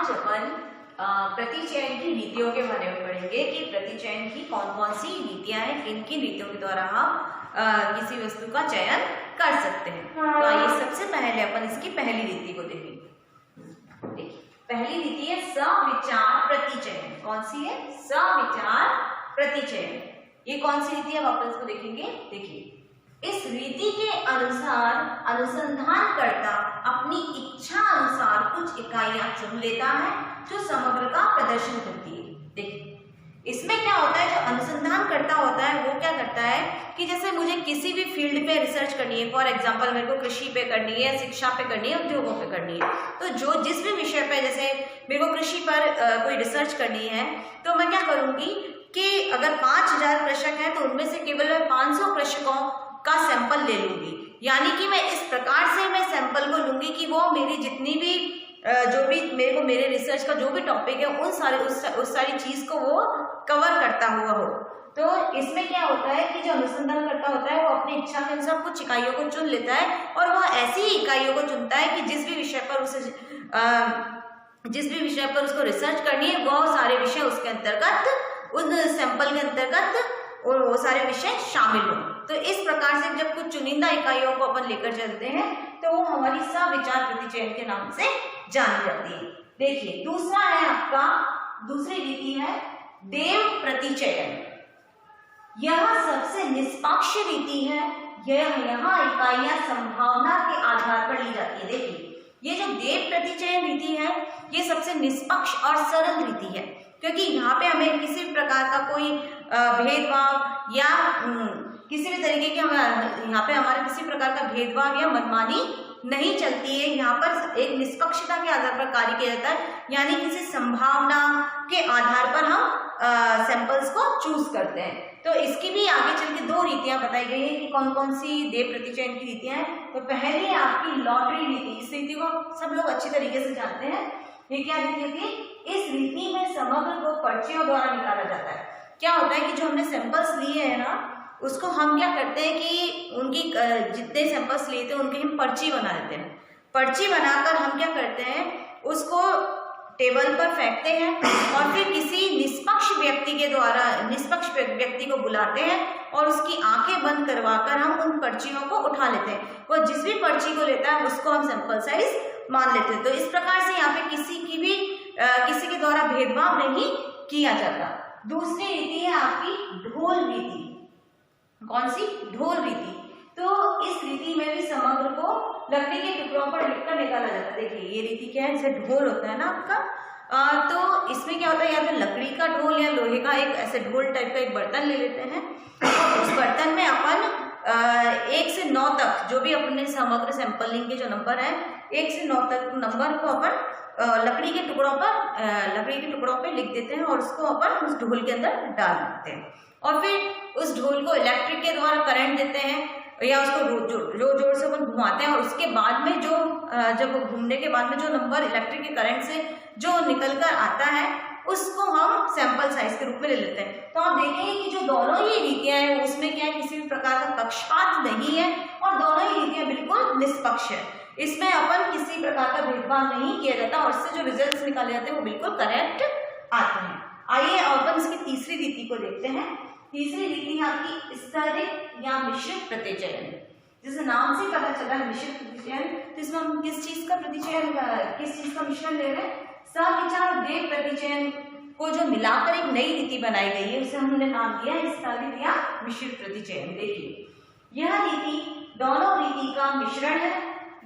आज अपन प्रतिचयन की नीतियों के बारे में पढ़ेंगे कि प्रतिचयन की कौन कौन सी नीतियां हैं, किन किन नीतियों के द्वारा हम किसी वस्तु का चयन कर सकते हैं। तो आइए सबसे पहले अपन इसकी पहली नीति को देखेंगे। देखिए, पहली नीति है सविचार प्रतिचयन। कौन सी है? सविचार प्रतिचयन। ये कौन सी नीति है वापस इसको देखेंगे। देखिए, इस रीति के अनुसार अनुसंधानकर्ता अपनी इच्छा अनुसार कुछ इकाइयां चुन लेता है जो समग्र का प्रदर्शन करती है। देखिए, इसमें क्या होता है, जो अनुसंधानकर्ता होता है वो क्या करता है कि जैसे मुझे किसी भी फील्ड पे रिसर्च करनी है, फॉर एग्जांपल मेरे को कृषि पे करनी है, शिक्षा पे करनी है, उद्योगों पे करनी है, तो जो जिस भी विषय पे, जैसे मेरे को कृषि पर कोई रिसर्च करनी है, तो मैं क्या करूंगी कि अगर 5000 कृषक हैं तो उनमें से केवल मैं 500 कृषकों का सैंपल ले लूंगी। यानी कि मैं इस प्रकार से मैं सैंपल को लूंगी कि वो मेरी जितनी भी जो भी मेरे को मेरे रिसर्च का जो भी टॉपिक है उस सारी चीज को वो कवर करता हुआ हो। तो इसमें क्या होता है कि जो अनुसंधान करता होता है वो अपनी इच्छा के अनुसार कुछ इकाइयों को चुन लेता है और वह ऐसी इकाइयों को चुनता है कि जिस भी विषय पर उसको रिसर्च करनी है वह सारे विषय उसके अंतर्गत, उन सैंपल के अंतर्गत और वो सारे विषय शामिल हो। तो इस प्रकार से जब कुछ चुनिंदा इकाइयों को अपन लेकर चलते हैं तो वो हमारी सविचार प्रतिचयन के नाम से जानी जाती है। देखिए, दूसरा है आपका, दूसरी रीति है देव प्रतिचयन। यह सबसे निष्पक्ष रीति है। यहाँ इकाइयां संभावना के आधार पर ली जाती है। देखिए, ये जो देव प्रतिचयन रीति है ये सबसे निष्पक्ष और सरल रीति है, क्योंकि यहाँ पे हमें किसी भी प्रकार का कोई भेदभाव या किसी भी तरीके के यहाँ पे हमारे किसी प्रकार का भेदभाव या मनमानी नहीं चलती है। यहाँ पर एक निष्पक्षता के आधार पर कार्य किया जाता है, यानी किसी संभावना के आधार पर हम सैंपल्स को चूज करते हैं। तो इसकी भी आगे चल के दो रीतियां बताई गई है कि कौन कौन सी देव प्रतिचयन की रीतियां हैं। तो पहली है आपकी लॉटरी रीति। इस रीति को सब लोग अच्छी तरीके से जानते हैं। ये क्या रीति होती है? इस रीति में समग्र को पर्चियों द्वारा निकाला जाता है। क्या होता है कि जो हमने सैंपल्स लिए हैं ना, उसको हम क्या करते हैं कि उनकी जितने सैंपल्स लिए थे उनकी हम पर्ची बना देते हैं। पर्ची बनाकर हम क्या करते हैं, उसको टेबल पर फेंकते हैं और फिर किसी निष्पक्ष व्यक्ति को बुलाते हैं और उसकी आंखें बंद करवाकर हम उन पर्चियों को उठा लेते हैं। वो जिस भी पर्ची को लेता है उसको हम सैंपल साइज मान लेते हैं। तो इस प्रकार से यहाँ पे किसी के द्वारा भेदभाव नहीं किया जाता। दूसरी रीति है आपकी ढोल रीति। कौन सी? ढोल रीति। तो इस रीति में भी समग्र को लकड़ी के टुकड़ों पर लिखकर निकाला जाता है। देखिए, ये रीति क्या है, जैसे ढोल होता है ना आपका, तो इसमें क्या होता है, या तो लकड़ी का ढोल या लोहे का एक ऐसे ढोल टाइप का एक बर्तन ले लेते हैं और उस बर्तन में अपन 1 से 9 तक जो भी अपने समग्र सैंपलिंग के जो नंबर है 1 से 9 तक नंबर को अपन लकड़ी के टुकड़ों पे लिख देते हैं और उसको अपन उस ढोल के अंदर डाल देते हैं और फिर उस ढोल को इलेक्ट्रिक के द्वारा करंट देते हैं या उसको जोर से अपन घुमाते हैं और उसके बाद में जो जब घूमने के बाद में जो नंबर इलेक्ट्रिक के करंट से जो निकल कर आता है उसको हम सैंपल साइज के रूप में ले लेते हैं। तो आप देखेंगे कि जो दोनों ही रीतियां हैं उसमें क्या है, किसी भी प्रकार का पक्षपात नहीं है और दोनों ही रीतियां बिल्कुल निष्पक्ष है। इसमें अपन किसी प्रकार का भेदभाव नहीं किया जाता और इससे जो रिजल्ट्स निकाले जाते हैं वो बिल्कुल करेक्ट आते हैं। आइए अपन इसकी तीसरी रीति को देखते हैं। तीसरी रीति है आपकी स्तरित या मिश्रित प्रतिचयन। जैसे नाम से पता चला है मिश्रित प्रतिचयन, तो इसमें हम किस चीज का मिश्रण ले रहे हैं? सविचार देव प्रतिचयन को जो मिलाकर एक नई रीति बनाई गई है उसे हमने नाम दिया है स्तरित या मिश्रित प्रतिचयन। देखिए, यह रीति दोनों रीति का मिश्रण है।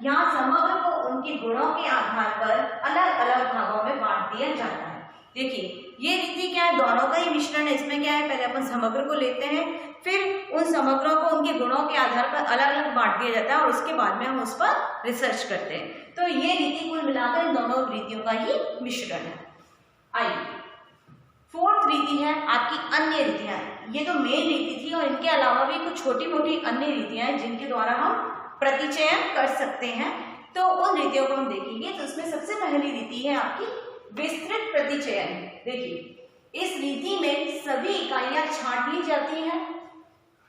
यहाँ समग्र को उनके गुणों के आधार पर अलग अलग भागों में बांट दिया जाता है। देखिए, ये रीति क्या है, दोनों का ही मिश्रण है। इसमें क्या है, पहले अपन समग्र को लेते हैं, फिर उन समग्रों को उनके गुणों के आधार पर अलग अलग बांट दिया जाता है और उसके बाद में हम उस पर रिसर्च करते हैं। तो ये रीति कुल मिलाकर इन दोनों रीतियों का ही मिश्रण है। आइए, फोर्थ रीति है आपकी अन्य रीतियां। ये तो मेन रीति थी और इनके अलावा भी कुछ छोटी मोटी अन्य रीतियां हैं जिनके द्वारा हम प्रतिचयन कर सकते हैं। तो उन रीतियों को हम देखेंगे। तो उसमें सबसे पहली रीति है आपकी विस्तृत प्रतिचयन। देखिए, इस रीति में सभी इकाइयां छांट ली जाती हैं,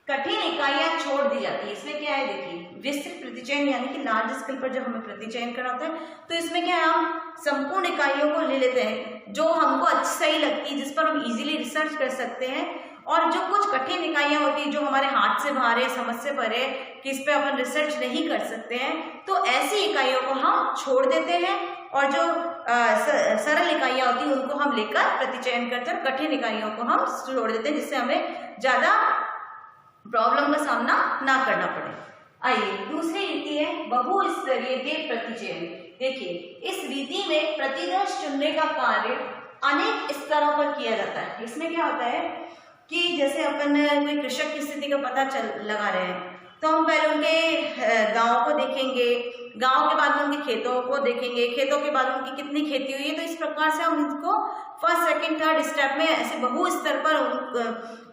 कठिन इकाइयां छोड़ दी जाती है। इसमें क्या है, देखिए विस्तृत प्रतिचयन यानी कि लार्ज स्केल पर जब हमें प्रतिचयन करना होता है तो इसमें क्या है, हम संपूर्ण इकाइयों को ले लेते हैं जो हमको सही लगती है, जिस पर हम इजीली रिसर्च कर सकते हैं, और जो कुछ कठिन इकाइयां होती है जो हमारे हाथ से बाहर है, समझ से परे, कि इस पे अपन रिसर्च नहीं कर सकते हैं, तो ऐसी इकाइयों को हम छोड़ देते हैं और जो सरल इकाइयां होती हैं उनको हम लेकर प्रतिचयन करते हैं, और कठिन इकाइयों को हम छोड़ देते हैं, जिससे हमें ज्यादा प्रॉब्लम का सामना ना करना पड़े। आइए दूसरी रीति है बहुस्तरीय दे प्रतिचयन। देखिए, इस रीति में प्रतिदर्श चुनने का कार्य अनेक स्तरों पर किया जाता है। इसमें क्या होता है कि जैसे अपन कोई कृषक की स्थिति का पता लगा रहे हैं, तो हम पहले उनके गांव को देखेंगे, गांव के बाद में उनके खेतों को देखेंगे, खेतों के बाद उनकी कितनी खेती हुई है, तो इस प्रकार से हम इसको फर्स्ट सेकंड थर्ड स्टेप में ऐसे बहु स्तर पर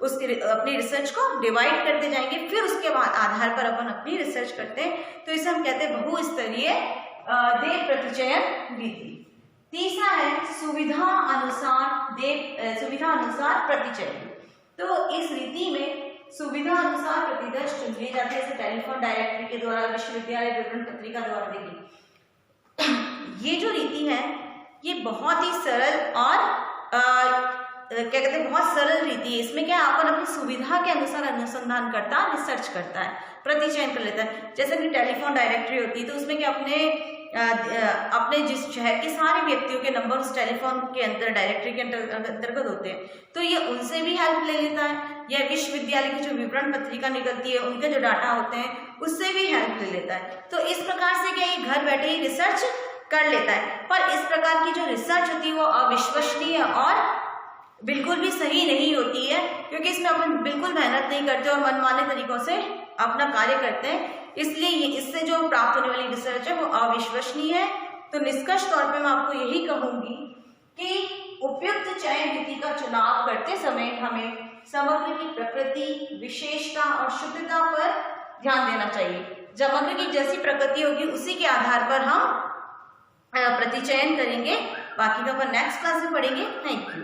उसकी अपनी रिसर्च को डिवाइड करते जाएंगे, फिर उसके आधार पर अपन अपनी रिसर्च करते हैं, तो इसे हम कहते हैं बहुस्तरीय दे प्रतिचयन रीति। तीसरा है सुविधा अनुसार प्रतिचयन। तो इस रीति में सुविधा अनुसार प्रतिदर्श चुन लिए जाते हैं, जैसे टेलीफोन डायरेक्टरी के द्वारा, विश्वविद्यालय विवरण पत्रिका द्वारा। देखिए, ये जो रीति है ये बहुत ही सरल और क्या कहते हैं, बहुत सरल रीति है। इसमें क्या अपन अपनी सुविधा के अनुसार अनुसंधान करता, रिसर्च करता है, प्रतिचयन कर लेता है। जैसे कि टेलीफोन डायरेक्टरी होती है, तो उसमें क्या अपने जिस शहर के सारे व्यक्तियों के नंबर उस टेलीफोन के अंदर डायरेक्टरी के अंतर्गत होते हैं, तो ये उनसे भी हेल्प ले लेता है, या विश्वविद्यालय की जो विवरण पत्रिका निकलती है उनके जो डाटा होते हैं उससे भी हेल्प ले लेता है। तो इस प्रकार से क्या ये घर बैठे ही रिसर्च कर लेता है। पर इस प्रकार की जो रिसर्च होती है वो अविश्वसनीय और बिल्कुल भी सही नहीं होती है, क्योंकि इसमें अपन बिल्कुल मेहनत नहीं करते और मनमाने तरीकों से अपना कार्य करते हैं, इसलिए इससे जो प्राप्त होने वाली रिसर्च है वो अविश्वसनीय है। तो निष्कर्ष तौर पे मैं आपको यही कहूंगी कि उपयुक्त चयन रीति का चुनाव करते समय हमें समग्र की प्रकृति, विशेषता और शुद्धता पर ध्यान देना चाहिए। समग्र की जैसी प्रकृति होगी उसी के आधार पर हम प्रतिचयन करेंगे। बाकी का अपन नेक्स्ट क्लास में पढ़ेंगे। Thank you.